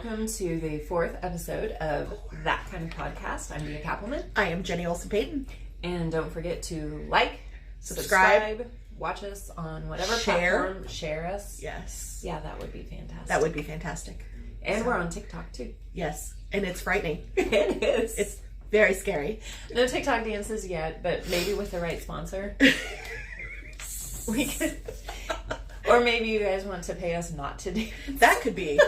welcome to the 4th episode of That Kind of Podcast. I'm Mia Cappleman. I am Jenny Olson-Paden. And don't forget to like, subscribe, watch us on whatever share. platform, share us. Yes. Yeah, that would be fantastic. That would be fantastic. And we're on TikTok too. Yes, and it's frightening. It is. It's very scary. No TikTok dances yet, but maybe with the right sponsor. We could... Or maybe you guys want to pay us not to dance. That could be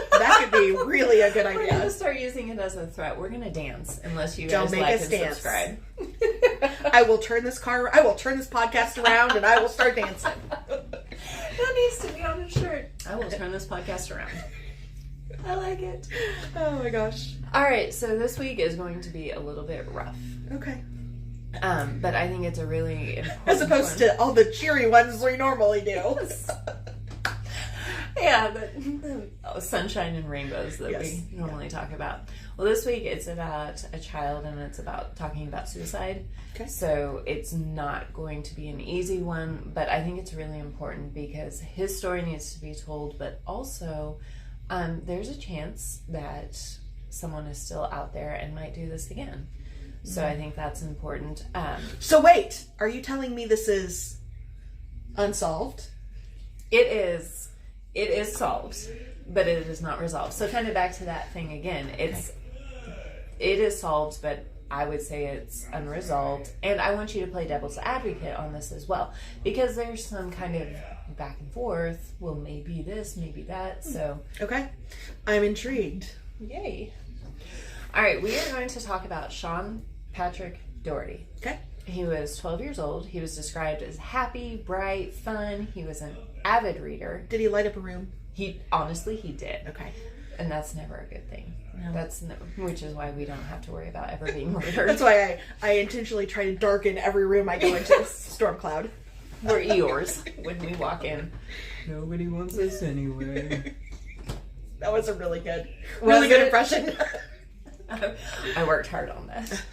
really a good idea. We're going to start using it as a threat. We're going to dance unless you guys Don't make like us and dance. subscribe. I will turn this podcast around and I will start dancing. That needs to be on a shirt. I will turn this podcast around. I like it. Oh my gosh. All right, so this week is going to be a little bit rough. Okay. But I think it's a really important as opposed to all the cheery ones we normally do. Yeah, the sunshine and rainbows that we normally talk about. Well, this week it's about a child and it's about talking about suicide. Okay. So it's not going to be an easy one, but I think it's really important because his story needs to be told, but also there's a chance that someone is still out there and might do this again. So I think that's important. So wait, are you telling me this is unsolved? It is solved, but it is not resolved. So kind of back to that thing again. It is solved, but I would say it's unresolved. And I want you to play devil's advocate on this as well, because there's some kind of back and forth. Well, maybe this, maybe that. So okay, I'm intrigued. Yay! All right, we are going to talk about Sean Daughterty. Okay. He was 12 years old. He was described as happy, bright, fun. He was an avid reader. Did he light up a room? He did. Okay. And that's never a good thing. No. Which is why we don't have to worry about ever being murdered. That's why I intentionally try to darken every room I go into. Storm cloud. We're Eeyores when we walk in. Nobody wants us anyway. That was a really good impression. I worked hard on that.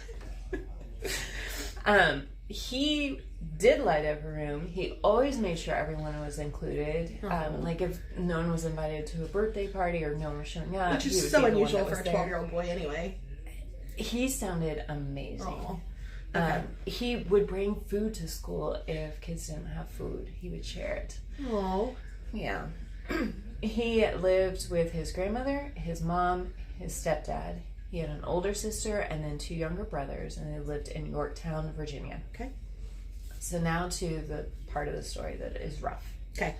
He did light up a room. He always made sure everyone was included. Like if no one was invited to a birthday party or no one was showing up. Which is so unusual for a 12-year-old boy anyway. He sounded amazing. Aww. Okay. He would bring food to school if kids didn't have food. He would share it. Oh. Yeah. He lived with his grandmother, his mom, his stepdad. He had an older sister and then 2 younger brothers, and they lived in Yorktown, Virginia. Okay. So now to the part of the story that is rough. Okay.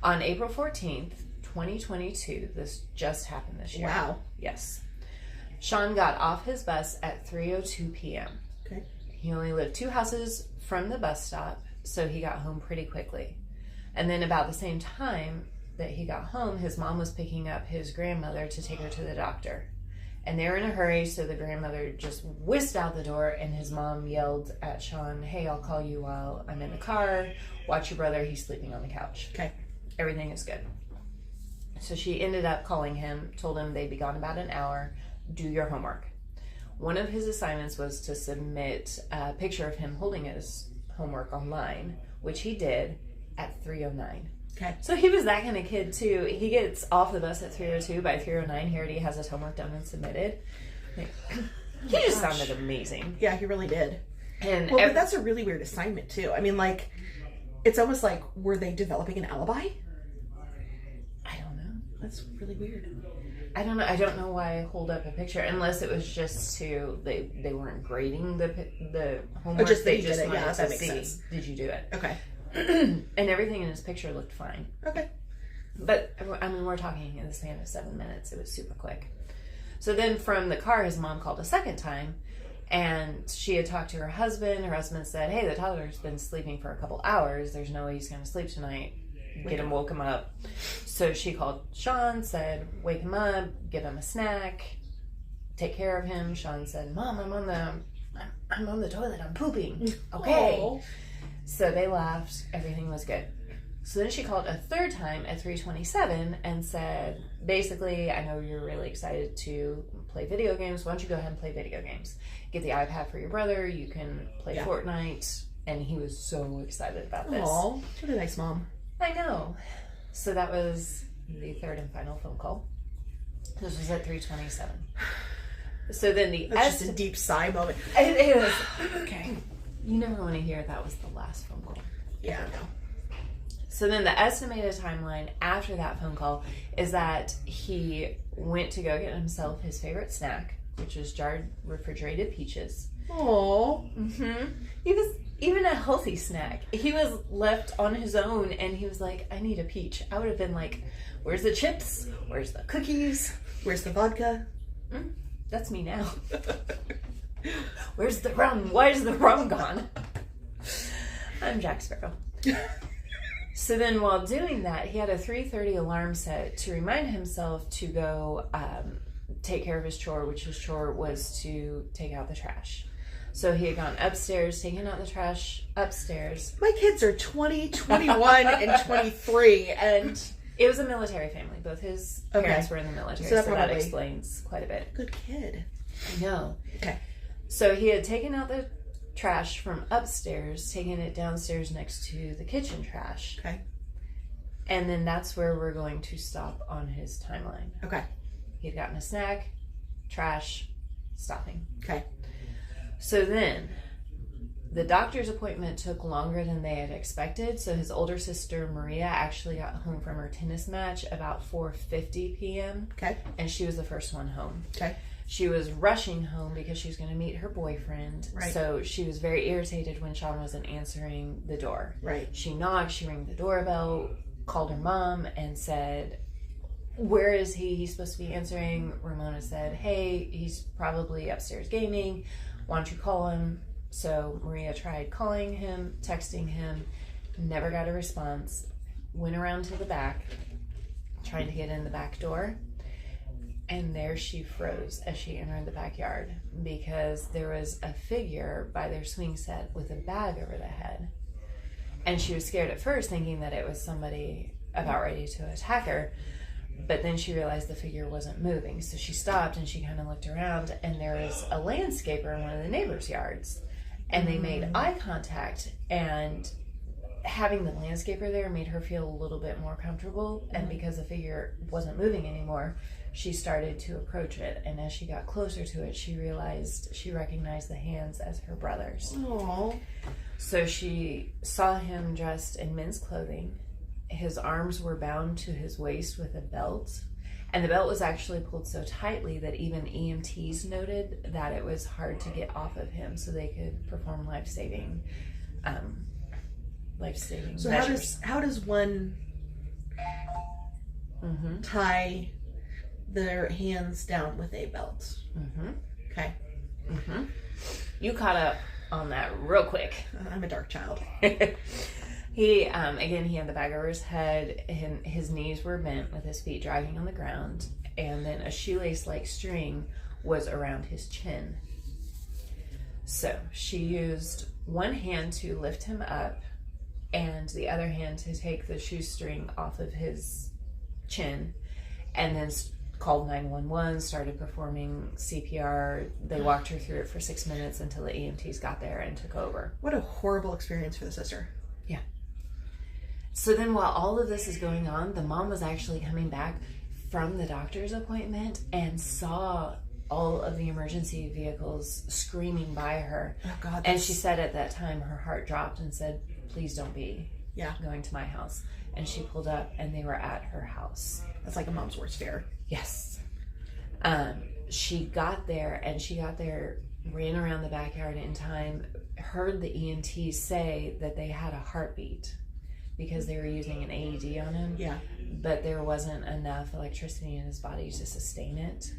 On April 14th, 2022, this just happened this year. Wow. Yes. Sean got off his bus at 3:02 p.m. Okay. He only lived 2 houses from the bus stop, so he got home pretty quickly. And then about the same time that he got home, his mom was picking up his grandmother to take her to the doctor. And they were in a hurry, so the grandmother just whisked out the door, and his mom yelled at Sean, "Hey, I'll call you while I'm in the car. Watch your brother, he's sleeping on the couch." Okay. Everything is good. So she ended up calling him, told him they'd be gone about an hour, do your homework. One of his assignments was to submit a picture of him holding his homework online, which he did at 3:09. Okay. So he was that kind of kid too. He gets off the bus at 3:02. By 3:09, he already has his homework done and submitted. He just sounded amazing. Yeah, he really did. And but that's a really weird assignment too. I mean, like, it's almost like, were they developing an alibi? I don't know. That's really weird. I don't know. I don't know why I hold up a picture unless it was just to they weren't grading the homework. Or just they did just it. wanted Yeah, to that makes see, sense. did you do it? Okay. And everything in his picture looked fine. Okay. But, I mean, we're talking in the span of 7 minutes. It was super quick. So then from the car, his mom called a second time, and she had talked to her husband. Her husband said, "Hey, the toddler's been sleeping for a couple hours. There's no way he's going to sleep tonight. Woke him up." So she called Sean, said, "Wake him up, give him a snack, take care of him." Sean said, "Mom, I'm on the toilet. I'm pooping." Okay. Aww. So they laughed. Everything was good. So then she called a third time at 3:27 and said, basically, "I know you're really excited to play video games. Why don't you go ahead and play video games? Get the iPad for your brother. You can play Fortnite." And he was so excited about this. Aw, what a nice mom. I know. So that was the third and final phone call. This was at 3:27. So then That's just a deep sigh moment. It was okay. You never want to hear that was the last phone call. Yeah, no. So then the estimated timeline after that phone call is that he went to go get himself his favorite snack, which was jarred refrigerated peaches. Aww. He was even a healthy snack. He was left on his own and he was like, I need a peach. I would have been like, where's the chips? Where's the cookies? Where's the vodka? That's me now. Where's the rum? Why is the rum gone? I'm Jack Sparrow. So then while doing that, he had a 3:30 alarm set to remind himself to go take care of his chore, which his chore was to take out the trash. So he had gone upstairs, taken out the trash upstairs. My kids are 20, 21, and 23, and... It was a military family. Both his parents were in the military, so that explains quite a bit. Good kid. I know. Okay. So he had taken out the trash from upstairs, taken it downstairs next to the kitchen trash. Okay. And then that's where we're going to stop on his timeline. Okay. He had gotten a snack, trash, stopping. Okay. So then, the doctor's appointment took longer than they had expected. So his older sister, Maria, actually got home from her tennis match about 4:50 p.m. Okay. And she was the first one home. Okay. She was rushing home because she was going to meet her boyfriend. Right. So she was very irritated when Sean wasn't answering the door. Right. She knocked, she rang the doorbell, called her mom, and said, where is he? He's supposed to be answering. Ramona said, hey, he's probably upstairs gaming. Why don't you call him? So Maria tried calling him, texting him, never got a response. Went around to the back, trying to get in the back door. And there she froze as she entered the backyard because there was a figure by their swing set with a bag over the head. And she was scared at first, thinking that it was somebody about ready to attack her. But then she realized the figure wasn't moving. So she stopped and she kind of looked around, and there was a landscaper in one of the neighbors' yards. And they made eye contact, and having the landscaper there made her feel a little bit more comfortable. And because the figure wasn't moving anymore, she started to approach it. And as she got closer to it, she recognized the hands as her brother's. Aww. So she saw him dressed in men's clothing. His arms were bound to his waist with a belt. And the belt was actually pulled so tightly that even EMTs noted that it was hard to get off of him so they could perform life-saving so measures. how does one tie their hands down with a belt? Okay. You caught up on that real quick. I'm a dark child. He had the bag over his head, and his knees were bent with his feet dragging on the ground, and then a shoelace-like string was around his chin. So she used one hand to lift him up and the other hand to take the shoestring off of his chin, and then called 911, started performing CPR. They walked her through it for 6 minutes until the EMTs got there and took over. What a horrible experience for the sister. Yeah. So then while all of this is going on, the mom was actually coming back from the doctor's appointment and saw all of the emergency vehicles screaming by her. Oh, God. And she said at that time her heart dropped and said, please don't be going to my house. And she pulled up and they were at her house. That's like a mom's worst fear. Yes. She got there, ran around the backyard in time, heard the EMTs say that they had a heartbeat because they were using an AED on him. Yeah. But there wasn't enough electricity in his body to sustain it.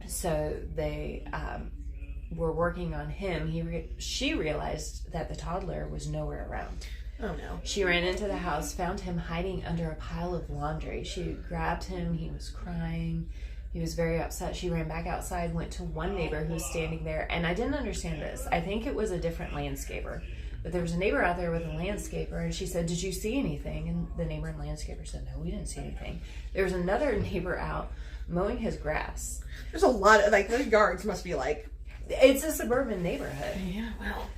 So they were working on him. She realized that the toddler was nowhere around. Oh, no. She ran into the house, found him hiding under a pile of laundry. She grabbed him. He was crying. He was very upset. She ran back outside, went to one neighbor who was standing there. And I didn't understand this. I think it was a different landscaper. But there was a neighbor out there with a landscaper, and she said, did you see anything? And the neighbor and landscaper said, no, we didn't see anything. There was another neighbor out mowing his grass. There's a lot of, those yards must be It's a suburban neighborhood. Yeah, well.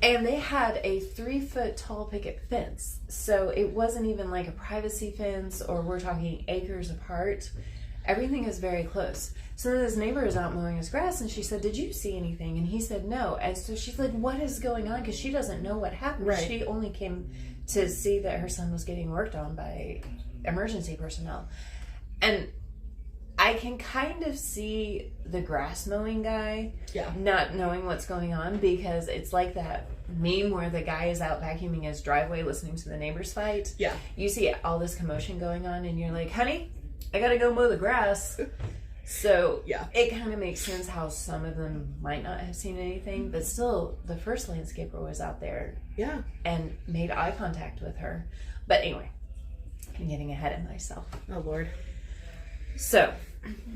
And they had a 3-foot tall picket fence. So it wasn't even like a privacy fence, or we're talking acres apart. Everything is very close. So this neighbor is out mowing his grass, and she said, "Did you see anything?" And he said, "No." And so she's like, "What is going on?" Because she doesn't know what happened. Right. She only came to see that her son was getting worked on by emergency personnel. And I can kind of see the grass mowing guy not knowing what's going on, because it's like that meme where the guy is out vacuuming his driveway listening to the neighbors fight. Yeah. You see all this commotion going on, and you're like, "Honey, I gotta go mow the grass." So it kind of makes sense how some of them might not have seen anything, but still, the first landscaper was out there and made eye contact with her. But anyway, I'm getting ahead of myself. Oh, Lord. So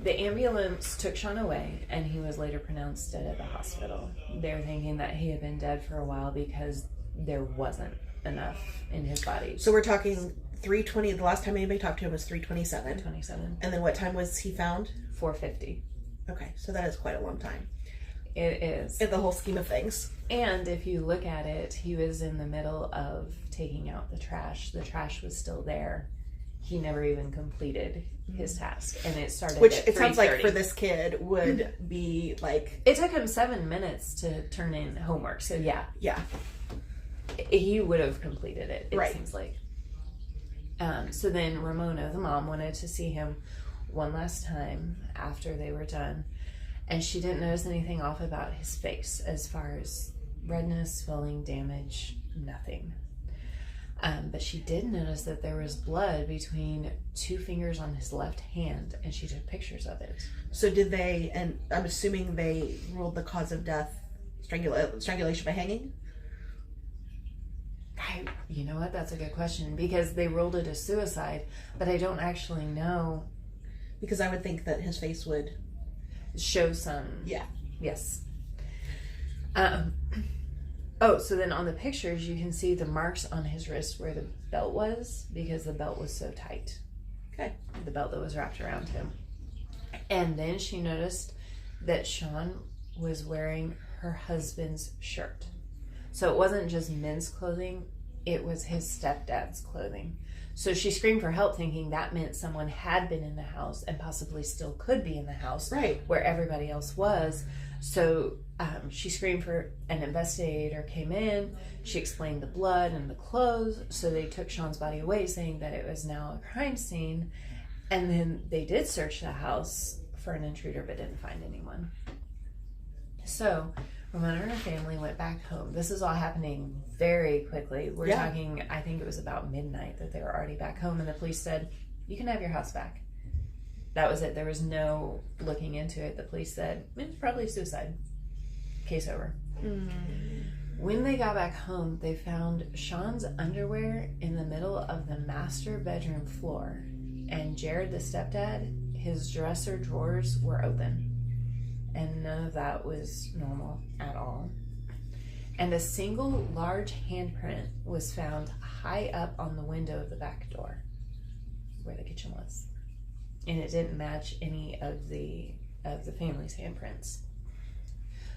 the ambulance took Sean away, and he was later pronounced dead at the hospital. They were thinking that he had been dead for a while because there wasn't enough in his body. So we're talking 3:20. The last time anybody talked to him was 3:27. 27. And then what time was he found? 4:50. Okay, so that is quite a long time. It is. In the whole scheme of things. And if you look at it, he was in the middle of taking out the trash. The trash was still there. He never even completed his task. And it started Which at it sounds like 3:30. for this kid would be like... It took him 7 minutes to turn in homework. So yeah. Yeah. He would have completed it, it Right. seems like. So then Ramona, the mom, wanted to see him one last time after they were done. And she didn't notice anything off about his face as far as redness, swelling, damage, nothing. But she did notice that there was blood between 2 fingers on his left hand, and she took pictures of it. So did they, and I'm assuming they ruled the cause of death strangulation by hanging? You know what? That's a good question, because they ruled it as suicide, but I don't actually know. Because I would think that his face would show some. Yeah. Yes. So then on the pictures, you can see the marks on his wrist where the belt was, because the belt was so tight. Okay. The belt that was wrapped around him. And then she noticed that Sean was wearing her husband's shirt. So it wasn't just men's clothing, it was his stepdad's clothing. So she screamed for help, thinking that meant someone had been in the house and possibly still could be in the house, right, where everybody else was. So she screamed for an investigator came in. She explained the blood and the clothes. So they took Sean's body away, saying that it was now a crime scene. And then they did search the house for an intruder, but didn't find anyone. So Ramona and her family went back home. This is all happening very quickly. We're talking, I think it was about midnight that they were already back home, and the police said, "You can have your house back." That was it. There was no looking into it. The police said, "It was probably suicide. Case over." When they got back home, they found Sean's underwear in the middle of the master bedroom floor, and Jared, the stepdad, his dresser drawers were open. And none of that was normal at all. And a single large handprint was found high up on the window of the back door where the kitchen was. And it didn't match any of the family's handprints.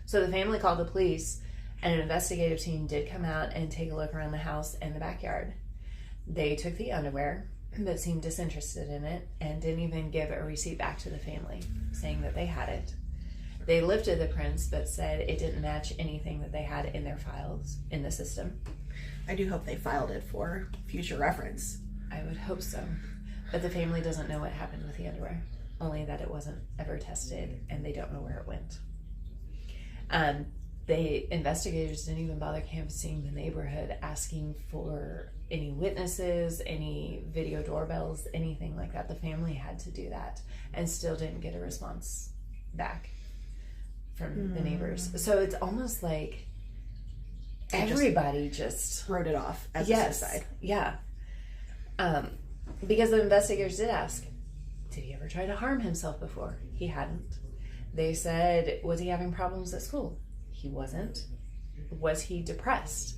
So the family called the police, and an investigative team did come out and take a look around the house and the backyard. They took the underwear, but seemed disinterested in it, and didn't even give a receipt back to the family, saying that they had it. They lifted the prints, but said it didn't match anything that they had in their files in the system. I do hope they filed it for future reference. I would hope so. But the family doesn't know what happened with the underwear. Only that it wasn't ever tested, and they don't know where it went. The investigators didn't even bother canvassing the neighborhood, asking for any witnesses, any video doorbells, anything like that. The family had to do that, and still didn't get a response back from the neighbors. So it's almost like everybody just wrote it off as a suicide. Yeah. Because the investigators did ask, did he ever try to harm himself before? He hadn't. They said, was he having problems at school? He wasn't. Was he depressed?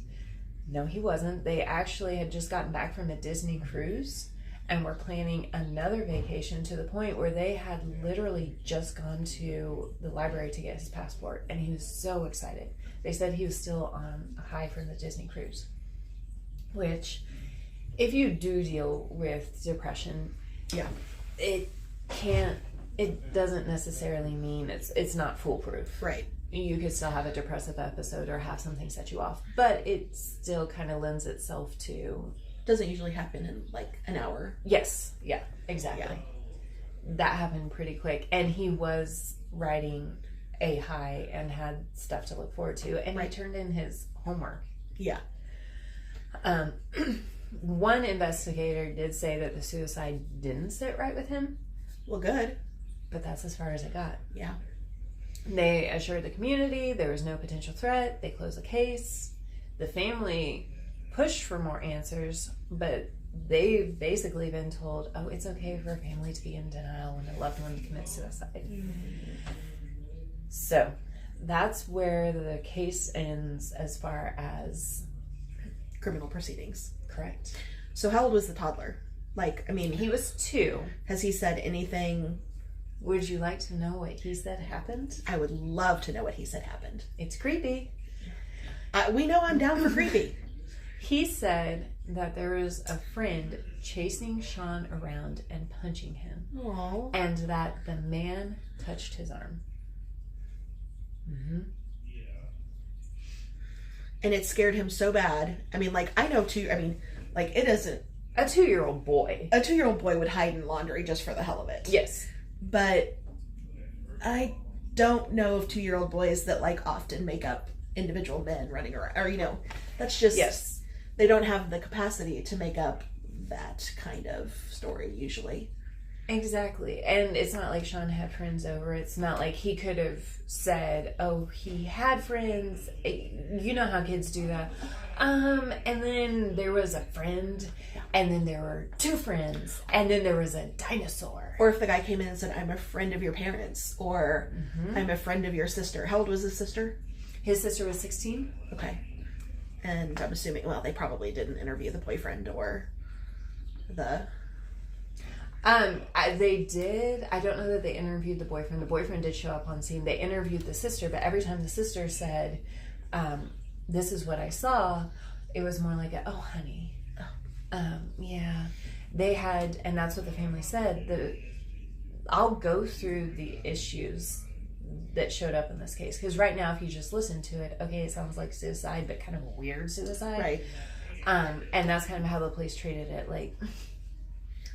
No, he wasn't. They actually had just gotten back from a Disney cruise and were planning another vacation, to the point where they had literally just gone to the library to get his passport, and he was so excited. They said he was still on a high from the Disney cruise, which, if you do deal with depression, it doesn't necessarily mean it's not foolproof. Right. You could still have a depressive episode or have something set you off, but it still kind of lends itself to... Doesn't usually happen in like an hour. Yes. Yeah, exactly. Yeah. That happened pretty quick. And he was riding a high and had stuff to look forward to. And he turned in his homework. Yeah. One investigator did say that the suicide didn't sit right with him. Well, good. But that's as far as it got. Yeah. They assured the community there was no potential threat. They closed the case. The family pushed for more answers, but they've basically been told, oh, it's okay for a family to be in denial when a loved one commits suicide. Mm-hmm. So that's where the case ends as far as criminal proceedings. Correct. So how old was the toddler? Like, I mean... He was 2. Has he said anything... Would you like to know what he said happened? I would love to know what he said happened. It's creepy. We know I'm down for creepy. He said that there was a friend chasing Sean around and punching him. Aww. And that the man touched his arm. Mm-hmm. And it scared him so bad. I mean, like, I know too, I mean, like, it isn't... A 2-year-old boy. A 2-year-old boy would hide in laundry just for the hell of it. Yes. But I don't know of 2-year-old boys that, like, often make up individual men running around. Or, you know, that's just... Yes. They don't have the capacity to make up that kind of story, usually. Exactly. And it's not like Sean had friends over. It's not like he could have said, oh, he had friends. You know how kids do that. And then there was a friend, and then there were 2 friends, and then there was a dinosaur. Or if the guy came in and said, I'm a friend of your parents, or I'm a friend of your sister. How old was his sister? His sister was 16. Okay. And I'm assuming, well, they probably didn't interview the boyfriend or the... They did. I don't know that they interviewed the boyfriend. The boyfriend did show up on scene. They interviewed the sister, but every time the sister said, this is what I saw, it was more like, oh, honey. Yeah. They had, and that's what the family said, I'll go through the issues that showed up in this case. Because right now, if you just listen to it, okay, it sounds like suicide, but kind of a weird suicide. Right. And that's kind of how the police treated it. Like...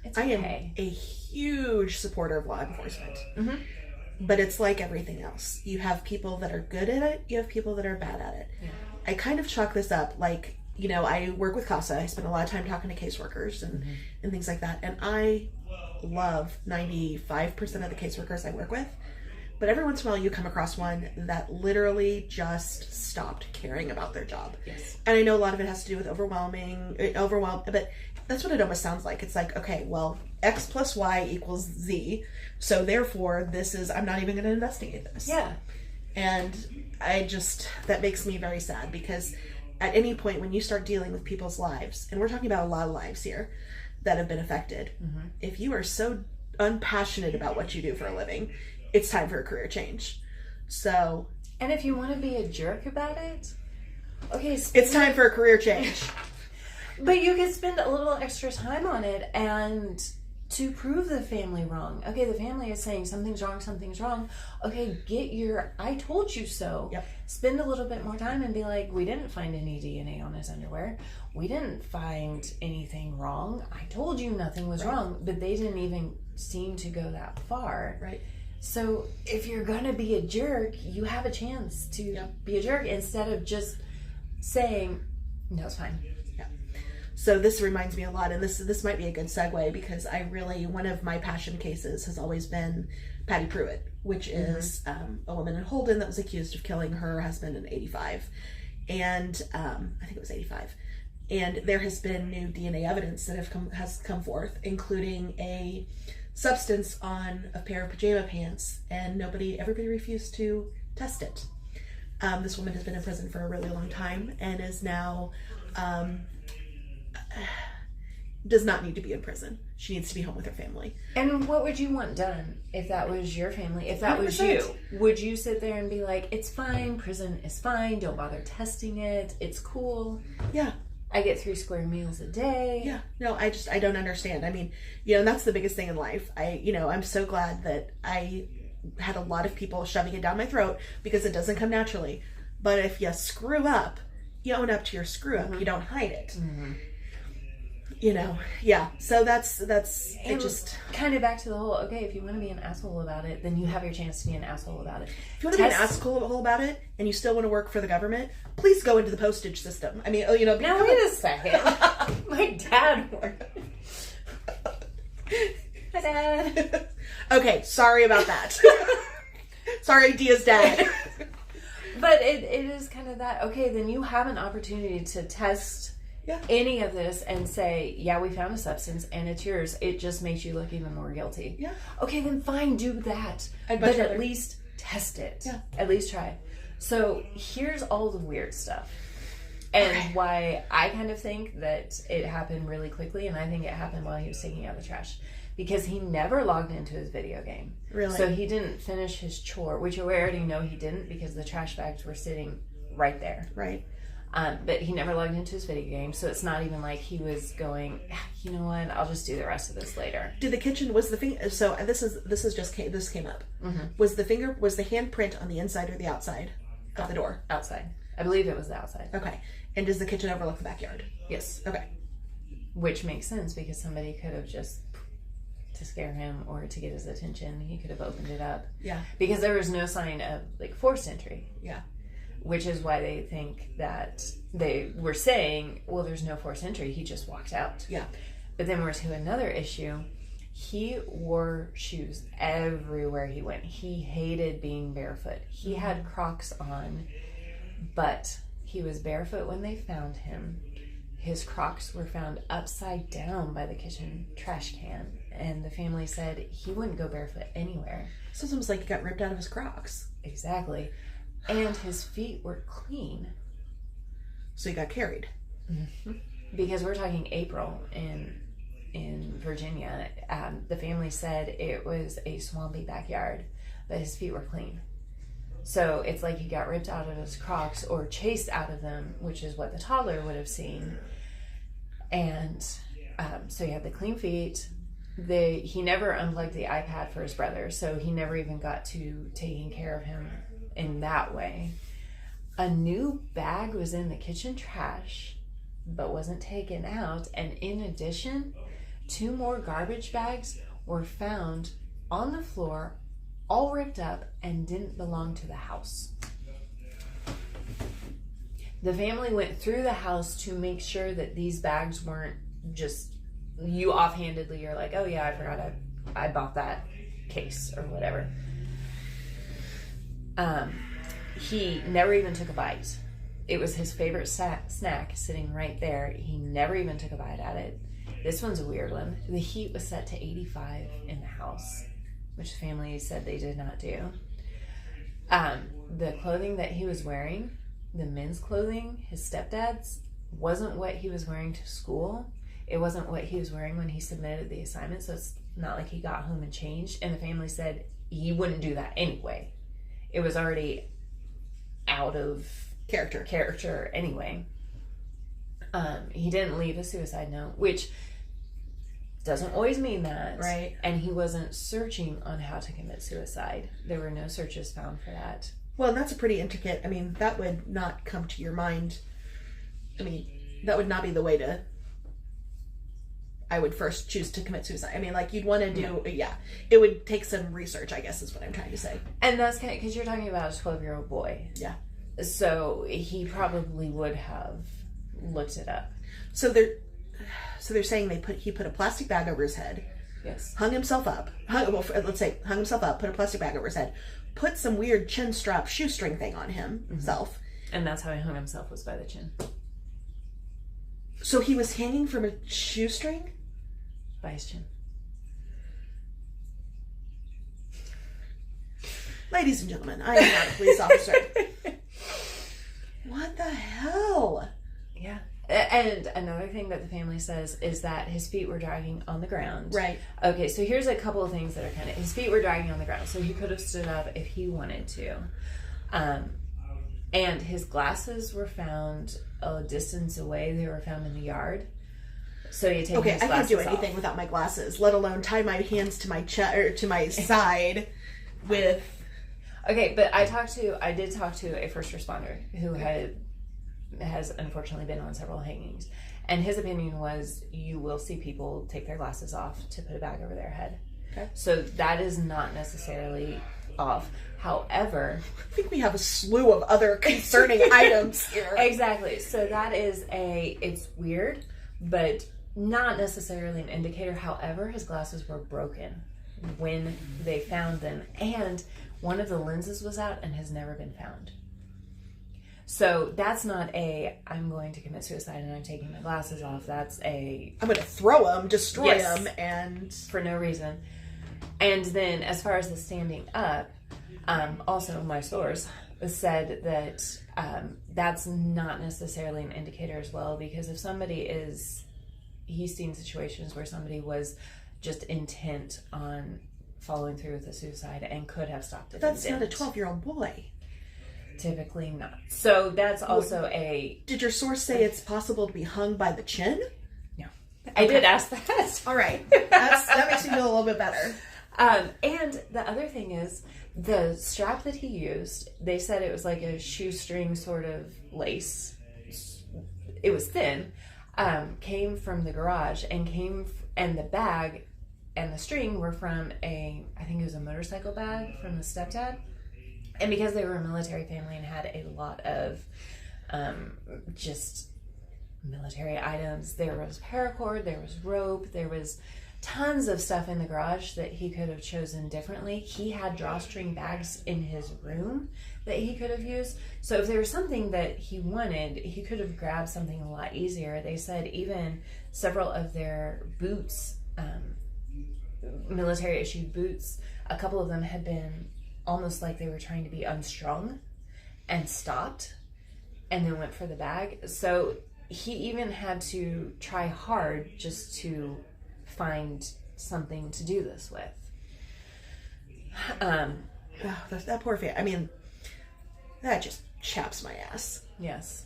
It's okay. I am a huge supporter of law enforcement. Mm-hmm. But it's like everything else. You have people that are good at it. You have people that are bad at it. Yeah. I kind of chalk this up like, you know, I work with CASA. I spend a lot of time talking to caseworkers and things like that. And I love 95% of the caseworkers I work with. But every once in a while you come across one that literally just stopped caring about their job. Yes. And I know a lot of it has to do with overwhelmed, but that's what it almost sounds like. It's like, okay, well, X plus Y equals Z. So therefore, I'm not even going to investigate this. Yeah. And that makes me very sad because at any point when you start dealing with people's lives, and we're talking about a lot of lives here that have been affected, if you are so unpassionate about what you do for a living, it's time for a career change. So. And if you want to be a jerk about it, okay. It's time for a career change. But you could spend a little extra time on it and to prove the family wrong. Okay, the family is saying something's wrong. Okay, get your I told you so. Yep. Spend a little bit more time and be like, we didn't find any DNA on his underwear. We didn't find anything wrong. I told you nothing was wrong. But they didn't even seem to go that far. Right. So if you're going to be a jerk, you have a chance to be a jerk instead of just saying, no, it's fine. So this reminds me a lot, and this might be a good segue because one of my passion cases has always been Patty Pruitt, which is a woman in Holden that was accused of killing her husband in 85. And I think it was 85. And there has been new DNA evidence that has come forth, including a substance on a pair of pajama pants, and everybody refused to test it. This woman has been in prison for a really long time and is now does not need to be in prison. She needs to be home with her family. And what would you want done if that was your family? If that 100%. Was you? Would you sit there and be like, it's fine, prison is fine, don't bother testing it, it's cool? Yeah. I get 3 square meals a day. Yeah. No, I don't understand. I mean, you know, and that's the biggest thing in life. I'm so glad that I had a lot of people shoving it down my throat because it doesn't come naturally. But if you screw up, you own up to your screw up. You don't hide it. You know, yeah. So that's it. Just kind of back to the whole, okay, if you want to be an asshole about it, then you have your chance to be an asshole about it. If you want to be an asshole about it and you still want to work for the government, please go into the postage system. I mean, you know. Now wait a second. My dad worked. Hi, Dad. Okay, sorry about that. Sorry, Dia's dad. But it is kind of that, okay, then you have an opportunity to test any of this and say, yeah, we found a substance and it's yours. It just makes you look even more guilty. Yeah. Okay, then fine, do that. But at least test it. Yeah. At least try. So here's all the weird stuff. And why I kind of think that it happened really quickly, and I think it happened while he was taking out the trash. Because he never logged into his video game. Really? So he didn't finish his chore, which we already know he didn't because the trash bags were sitting right there. Right. But he never logged into his video game, so it's not even like he was going, you know what, I'll just do the rest of this later. Did the kitchen, was the thing, so this came up. Was the handprint on the inside or the outside of the door? Outside. I believe it was the outside. Okay. And does the kitchen overlook the backyard? Yes. Okay. Which makes sense because somebody could have just, to scare him or to get his attention, he could have opened it up. Yeah. Because there was no sign of like forced entry. Yeah. Which is why they think that they were saying, well, there's no forced entry. He just walked out. Yeah. But then we're to another issue. He wore shoes everywhere he went. He hated being barefoot. He had Crocs on, but he was barefoot when they found him. His Crocs were found upside down by the kitchen trash can. And the family said he wouldn't go barefoot anywhere. So it's almost like he got ripped out of his Crocs. Exactly. And his feet were clean. So he got carried. Because we're talking April in Virginia. The family said it was a swampy backyard, but his feet were clean. So it's like he got ripped out of his Crocs or chased out of them, which is what the toddler would have seen. And so he had the clean feet. He never unplugged the iPad for his brother, so he never even got to taking care of him in that way. A new bag was in the kitchen trash, but wasn't taken out. And in addition, 2 more garbage bags were found on the floor, all ripped up and didn't belong to the house. The family went through the house to make sure that these bags weren't just, you offhandedly, you're like, oh yeah, I forgot I bought that case or whatever. He never even took a bite. It was his favorite snack sitting right there. He never even took a bite at it. This one's a weird one. The heat was set to 85 in the house, which the family said they did not do. The clothing that he was wearing, the men's clothing, his stepdad's, wasn't what he was wearing to school. It wasn't what he was wearing when he submitted the assignment, so it's not like he got home and changed. And the family said he wouldn't do that anyway. It was already out of character anyway. He didn't leave a suicide note, which doesn't always mean that. Right. And he wasn't searching on how to commit suicide. There were no searches found for that. Well, and that's a pretty intricate, I mean, that would not come to your mind. I mean, that would not be the way to, I would first choose to commit suicide. I mean, like, you'd want to do, it would take some research, I guess, is what I'm trying to say. And that's kind of, because you're talking about a 12-year-old boy. Yeah. So he probably would have looked it up. So they're saying he put a plastic bag over his head. Yes. Hung himself up, put a plastic bag over his head, put some weird chin strap shoestring thing on himself. And that's how he hung himself, was by the chin. So he was hanging from a shoestring? By his chin. Ladies and gentlemen, I am not a police officer. What the hell? Yeah. And another thing that the family says is that his feet were dragging on the ground. Right. Okay, so here's a couple of things that are his feet were dragging on the ground, so he could have stood up if he wanted to. And his glasses were found a distance away. They were found in the yard. So you take his glasses off. I can't do anything without my glasses, let alone tie my hands to my chest or to my side with. Okay, but I did talk to a first responder who has unfortunately been on several hangings, and his opinion was you will see people take their glasses off to put a bag over their head. Okay. So that is not necessarily off. However, I think we have a slew of other concerning items here. Exactly. So that is it's weird, but not necessarily an indicator. However, his glasses were broken when they found them, and one of the lenses was out and has never been found. So that's not I'm going to commit suicide and I'm taking my glasses off. That's I'm going to throw them, destroy them, yes, and for no reason. And then as far as the standing up, also my source said that that's not necessarily an indicator as well, because if somebody he's seen situations where somebody was just intent on following through with a suicide and could have stopped it. That's not a 12-year-old boy. Typically not. So that's also Did your source say it's possible to be hung by the chin? No. I did ask that. All right. That makes me feel a little bit better. And the other thing is, the strap that he used, they said it was like a shoestring sort of lace. It was thin. Came from the garage and the bag and the string were from I think it was a motorcycle bag from the stepdad. And because they were a military family and had a lot of just military items, there was paracord, there was rope, there was tons of stuff in the garage that he could have chosen differently. He had drawstring bags in his room that he could have used. So if there was something that he wanted, he could have grabbed something a lot easier. They said even several of their boots, military issued boots, a couple of them had been almost like they were trying to be unstrung and stopped and then went for the bag. So he even had to try hard just to find something to do this with. That poor family. I mean, that just chaps my ass. Yes.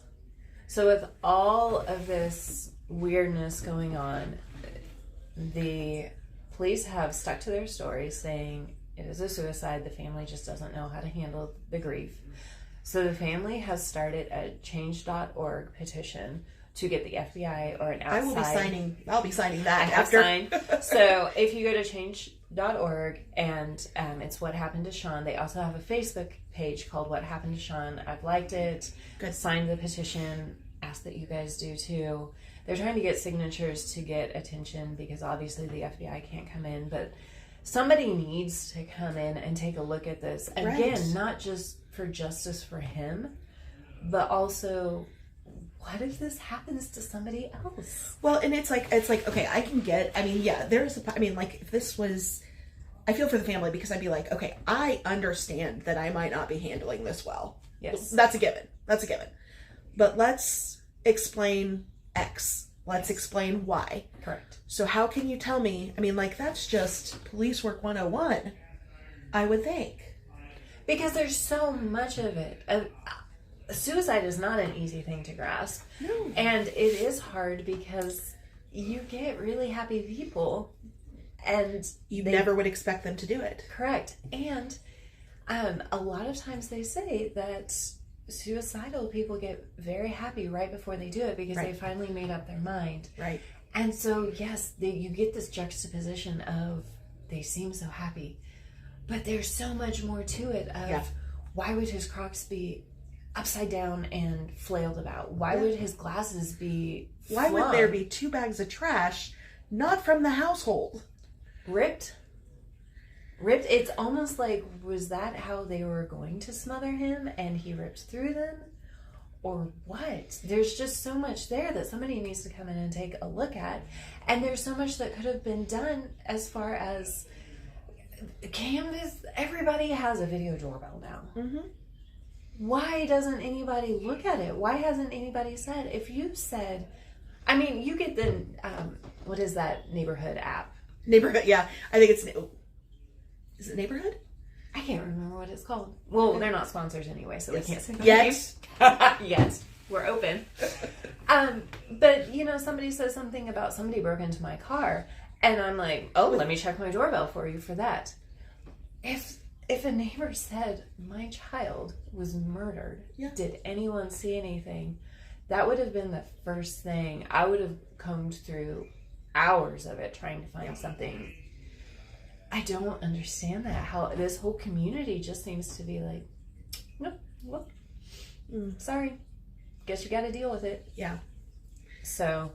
So with all of this weirdness going on, the police have stuck to their story saying it is a suicide. The family just doesn't know how to handle the grief. So the family has started a change.org petition to get the FBI or an outside... I'll be signing that after. So if you go to change.org and it's What Happened to Sean, they also have a Facebook page called What Happened to Sean. I've liked it. Good. Signed the petition. Ask that you guys do too. They're trying to get signatures to get attention because obviously the FBI can't come in, but somebody needs to come in and take a look at this. Again, right. Not just for justice for him, but also... what if this happens to somebody else? Well, and it's like, okay, I can get, I mean, yeah, like, if this was, I feel for the family because I'd be like, okay, I understand that I might not be handling this well. Yes. That's a given. But let's explain X. Let's explain Y. Correct. So how can you tell me, I mean, like, that's just police work 101, I would think. Because there's so much of it. Suicide is not an easy thing to grasp. No. And it is hard because you get really happy people and you never would expect them to do it. Correct. And a lot of times they say that suicidal people get very happy right before they do it because right. they finally made up their mind. Right. And so, yes, you get this juxtaposition of they seem so happy, but there's so much more to it of why would his Crocs be upside down and flailed about? Why would his glasses be flung? Why would there be 2 bags of trash not from the household? Ripped. It's almost like, was that how they were going to smother him and he ripped through them? Or what? There's just so much there that somebody needs to come in and take a look at. And there's so much that could have been done as far as canvas. Everybody has a video doorbell now. Mm-hmm. Why doesn't anybody look at it? Why hasn't anybody said, if you said, I mean, you get the, what is that neighborhood app? Neighborhood, yeah. I think it's, is it Neighborhood? I can't remember what it's called. Well, they're not sponsors anyway, so we can't say Yes. Yes, we're open. But somebody says something about somebody broke into my car, and I'm like, oh, let me check my doorbell for you for that. If a neighbor said my child was murdered, did anyone see anything? That would have been the first thing. I would have combed through hours of it trying to find something. I don't understand that. How this whole community just seems to be like, nope, well, sorry. Guess you got to deal with it. Yeah. So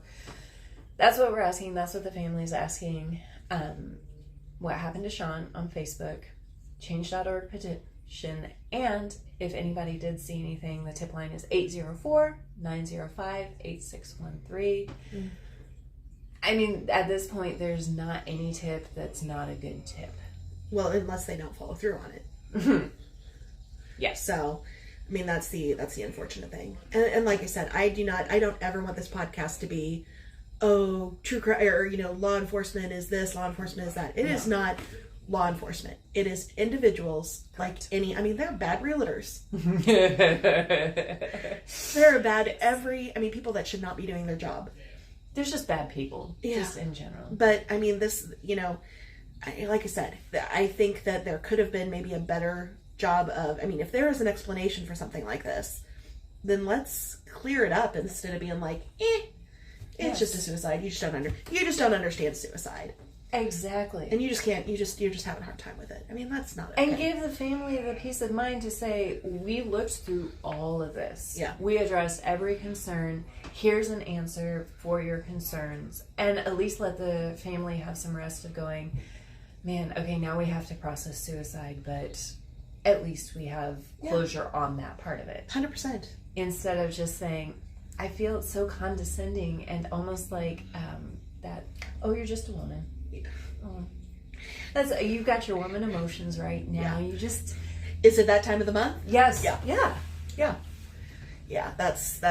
that's what we're asking. That's what the family's asking. What happened to Sean on Facebook? Change.org petition. And if anybody did see anything, the tip line is 804-905-8613. I mean, at this point, there's not any tip that's not a good tip. Well, unless they don't follow through on it. Yes. So, I mean, that's the unfortunate thing. And like I said, I don't ever want this podcast to be, oh, true crime, or, law enforcement is this, law enforcement is that. It is not law enforcement. It is individuals. Correct. Like they're bad realtors. They're bad people that should not be doing their job. There's just bad people, just in general. But, I mean, this, like I said, I think that there could have been maybe a better job of, if there is an explanation for something like this, then let's clear it up instead of being like, it's just a suicide. You just don't understand suicide. Exactly. And you're just having a hard time with it. That's not okay. And give the family the peace of mind to say, we looked through all of this. Yeah. We addressed every concern. Here's an answer for your concerns. And at least let the family have some rest of going, man, okay, now we have to process suicide, but at least we have closure on that part of it. 100%. Instead of just saying, I feel it's so condescending and almost like that, oh, you're just a woman. Oh. You've got your woman emotions right now. You just... Is it that time of the month? Yes. Yeah. That's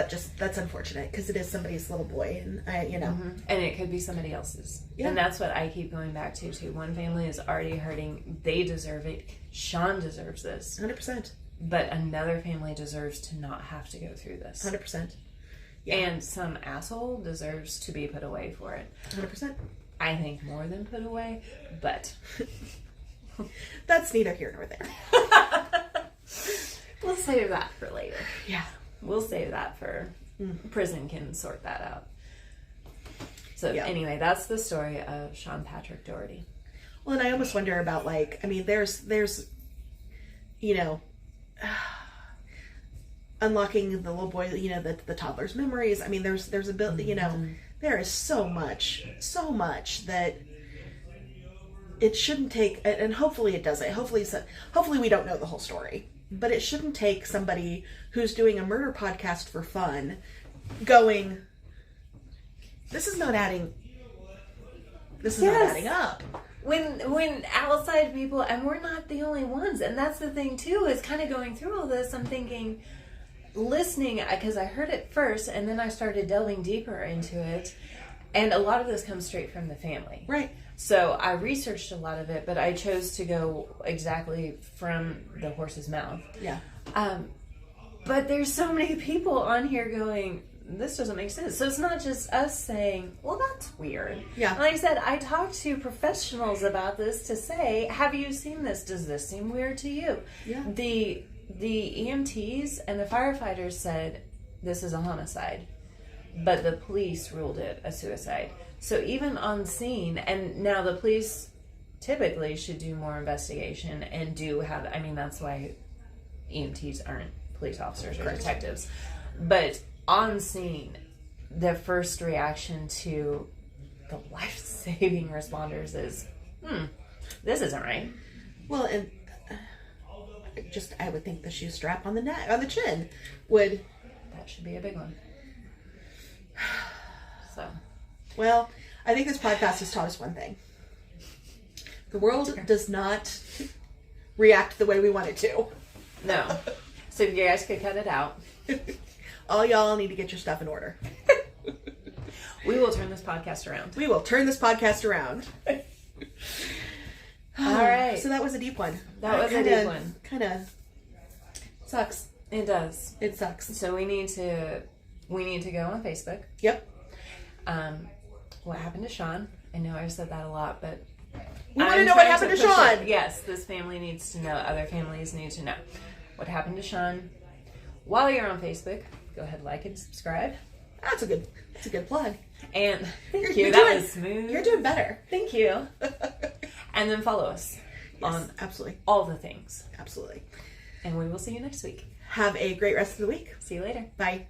unfortunate because it is somebody's little boy, and and it could be somebody else's. And that's what I keep going back to too. One family is already hurting. They deserve it. Sean deserves this. 100%. But another family deserves to not have to go through this. 100%. Yeah. And some asshole deserves to be put away for it. 100%. I think more than put away, but that's neither here nor there. We'll save that for later. Yeah. We'll save that for prison can sort that out. So anyway, that's the story of Sean Patrick Daughterty. Well, and I almost wonder about there's unlocking the little boy, the toddler's memories. There's a bit, there is so much that it shouldn't take, and hopefully it doesn't. Hopefully we don't know the whole story, but it shouldn't take somebody who's doing a murder podcast for fun going, this is not adding up. When outside people, and we're not the only ones, and that's the thing too, is kind of going through all this, I'm thinking, listening, because I heard it first, and then I started delving deeper into it, and a lot of this comes straight from the family. Right. So I researched a lot of it, but I chose to go exactly from the horse's mouth. Yeah. But there's so many people on here going, this doesn't make sense. So it's not just us saying, well, that's weird. Yeah. And like I said, I talked to professionals about this to say, have you seen this? Does this seem weird to you? Yeah. The EMTs and the firefighters said this is a homicide, but the police ruled it a suicide. So even on scene, and now the police typically should do more investigation and do have, that's why EMTs aren't police officers or detectives. But on scene, the first reaction to the life-saving responders is, this isn't right. Well, and I would think the shoe strap on the chin would. That should be a big one. So. Well, I think this podcast has taught us one thing. The world does not react the way we want it to. No. So you guys could cut it out. All y'all need to get your stuff in order. We will turn this podcast around. We will turn this podcast around. All right. So that was a deep one. That was a deep one. Kind of sucks. It does. It sucks. So we need to go on Facebook. Yep. What happened to Sean? I know I've said that a lot, but we want to know what happened to Sean. Yes, this family needs to know. Other families need to know what happened to Sean. While you're on Facebook, go ahead, like and subscribe. That's a good plug. And thank you. That was smooth. You're doing better. Thank you. And then follow us on absolutely all the things. Absolutely. And we will see you next week. Have a great rest of the week. See you later. Bye.